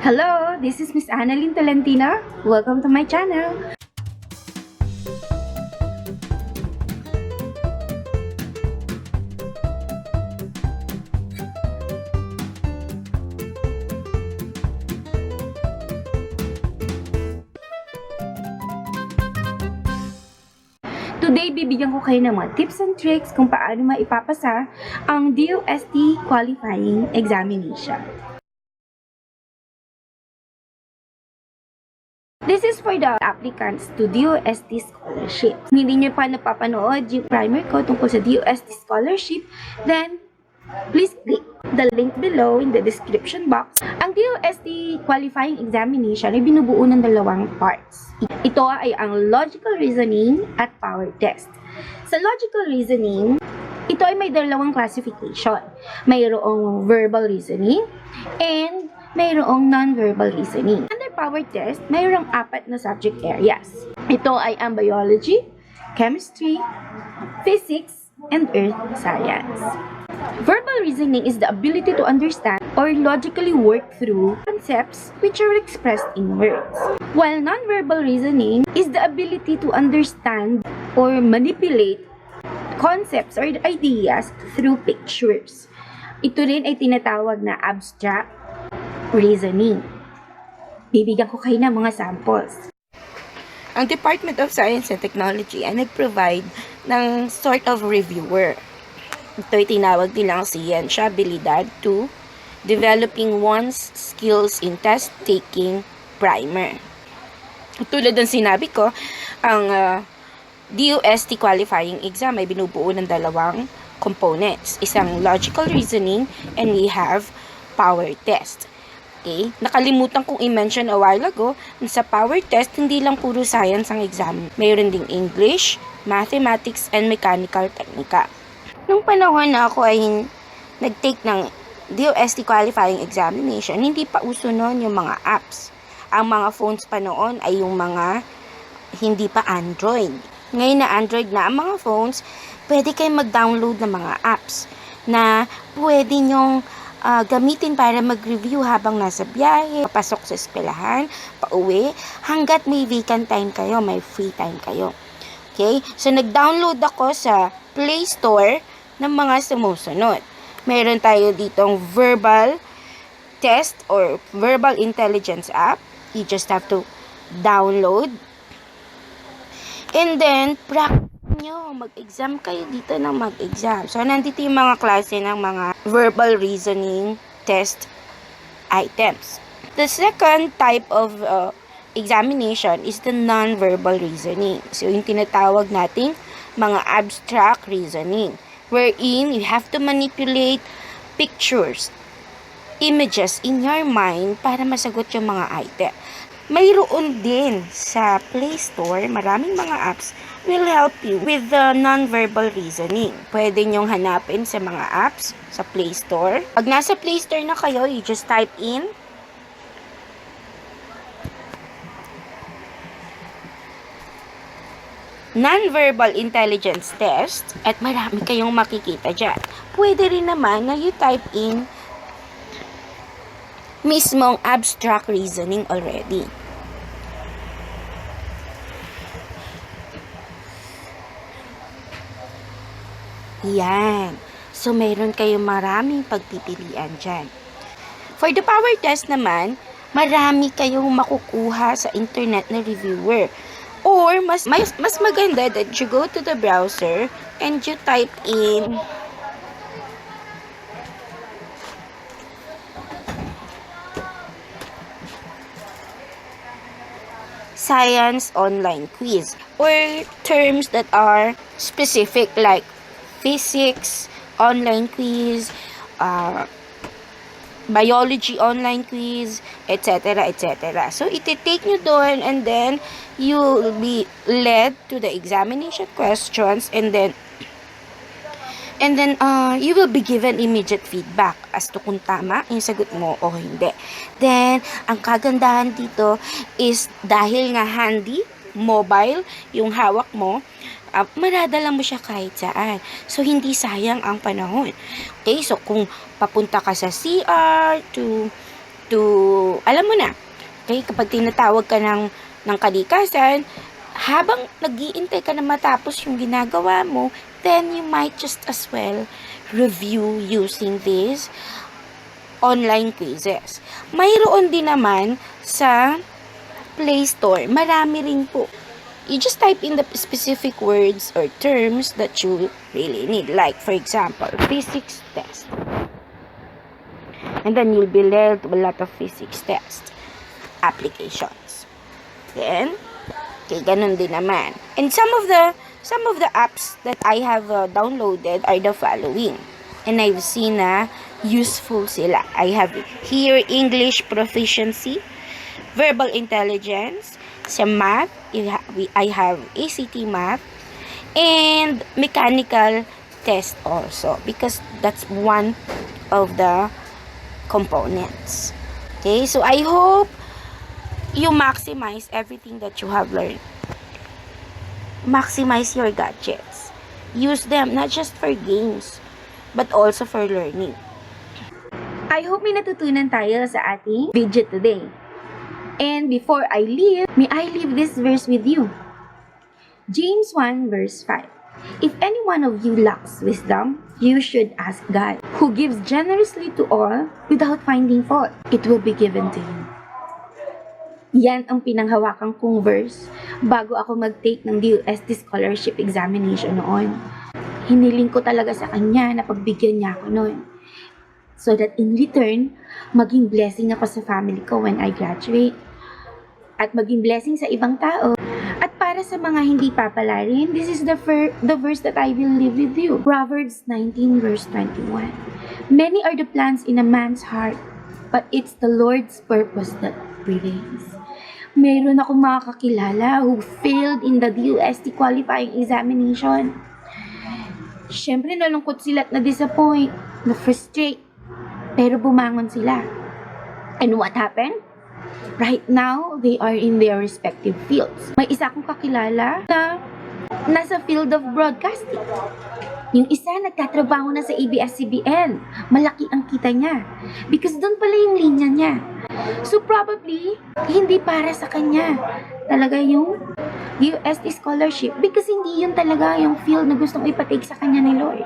Hello, this is Miss Analyn Tolentino. Welcome to my channel. Today, bibigyan ko kayo ng mga tips and tricks kung paano maipapasa ang DOST Qualifying Examination. This is for the applicants to DOST Scholarship. Kung hindi nyo pa napapanood yung primer ko tungkol sa DOST Scholarship, then please click the link below in the description box. Ang DOST Qualifying Examination ay binubuo ng dalawang parts. Ito ay ang logical reasoning at power test. Sa logical reasoning, ito ay may dalawang classification. Mayroong verbal reasoning and mayroong non-verbal reasoning. Under power test, mayroong 4 na subject areas. Ito ay ang biology, chemistry, physics, and earth science. Verbal reasoning is the ability to understand or logically work through concepts which are expressed in words. While non-verbal reasoning is the ability to understand or manipulate concepts or ideas through pictures. Ito rin ay tinatawag na abstract reasoning. Bibigyan ko kayo ng mga samples. Ang Department of Science and Technology ay nag-provide ng sort of reviewer. Ito'y tinawag nilang siyensya, abilidad to developing one's skills in test-taking primer. Tulad ng sinabi ko, ang DOST Qualifying Exam ay binubuo ng dalawang components. Isang logical reasoning and we have power test. Okay? Nakalimutan kong i-mention a while ago, sa power test, hindi lang puro science ang exam. Mayroon ding English, mathematics, and mechanical technica. Nung panahon na ako ay nag-take ng DOST Qualifying Examination, hindi pa uso noon yung mga apps. Ang mga phones pa noon ay yung mga hindi pa Android. Ngayon na Android na ang mga phones, pwede kayong mag-download ng mga apps na pwede nyong gamitin para mag-review habang nasa biyahe, papasok sa eskwelahan, pauwi, hanggat may vacant time kayo, may free time kayo. Okay? So, nag-download ako sa Play Store ng mga sumusunod. Meron tayo ditong verbal test or verbal intelligence app. You just have to download. And then, practice nyo. Mag-exam kayo dito ng mag-exam. So, nandito yung mga klase ng mga verbal reasoning test items. The second type of examination is the non-verbal reasoning. So, yung tinatawag nating mga abstract reasoning, wherein you have to manipulate pictures, images in your mind para masagot yung mga item. Mayroon din sa Play Store, maraming mga apps will help you with the non-verbal reasoning. Pwede nyong hanapin sa mga apps sa Play Store. Pag nasa Play Store na kayo, you just type in non-verbal intelligence test at marami kayong makikita dyan. Pwede rin naman na you type in mismong abstract reasoning already. Yan. So, meron kayong maraming pagpipilian dyan. For the power test naman, marami kayong makukuha sa internet na reviewer. Or, mas maganda that you go to the browser and you type in science online quiz or terms that are specific like physics online quiz, biology online quiz, etc. etc. So, iti-take nyo doon and then you will be led to the examination questions and then you will be given immediate feedback as to kung tama yung sagot mo o hindi. Then, ang kagandahan dito is dahil nga handy, mobile, yung hawak mo, maradala mo siya kahit saan. So, hindi sayang ang panahon. Okay, so kung papunta ka sa CR to to, alam mo na, okay, kapag tinatawag ka ng kalikasan, habang nag-iintay ka na matapos yung ginagawa mo, then you might just as well review using these online quizzes. Mayroon din naman sa Play Store, marami rin po. You just type in the specific words or terms that you really need. Like, for example, physics test. And then you'll be led to a lot of physics test applications. Then, okay, ganun din naman. And some of the apps that I have downloaded are the following. And I've seen na useful sila. I have here English proficiency, verbal intelligence, sa math, I have ACT math, and mechanical test also, because that's one of the components. Okay, so I hope you maximize everything that you have learned. Maximize your gadgets. Use them not just for games, but also for learning. I hope may natutunan tayo sa ating video today. And before I leave, may I leave this verse with you. James 1 verse 5. If any one of you lacks wisdom, you should ask God, who gives generously to all without finding fault. It will be given to you. Yan ang pinanghawakan kong verse bago ako mag-take ng DOST Scholarship Examination noon. Hiniling ko talaga sa kanya na pagbigyan niya ako noon. So that in return, maging blessing ako sa family ko when I graduate. At maging blessing sa ibang tao. At para sa mga hindi papalarin, this is the verse that I will leave with you. Proverbs 19 verse 21. Many are the plans in a man's heart, but it's the Lord's purpose that prevails. Meron akong mga kakilala who failed in the DOST Qualifying Examination. Siyempre, nalungkot sila at na-disappoint, na-frustrate. Pero bumangon sila. And what happened? Right now, they are in their respective fields. May isa akong kakilala na nasa field of broadcasting. Yung isa nagtatrabaho na sa ABS-CBN. Malaki ang kita niya. Because doon pala yung linya niya. So probably, hindi para sa kanya talaga yung DOST scholarship. Because hindi yun talaga yung field na gustong ipatake sa kanya ni Lord.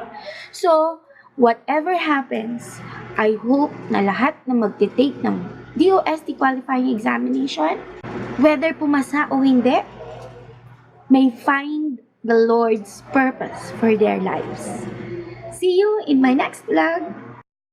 So, whatever happens, I hope na lahat na magtitake ng DOST Qualifying Examination, whether pumasa o hindi, may find the Lord's purpose for their lives. See you in my next vlog.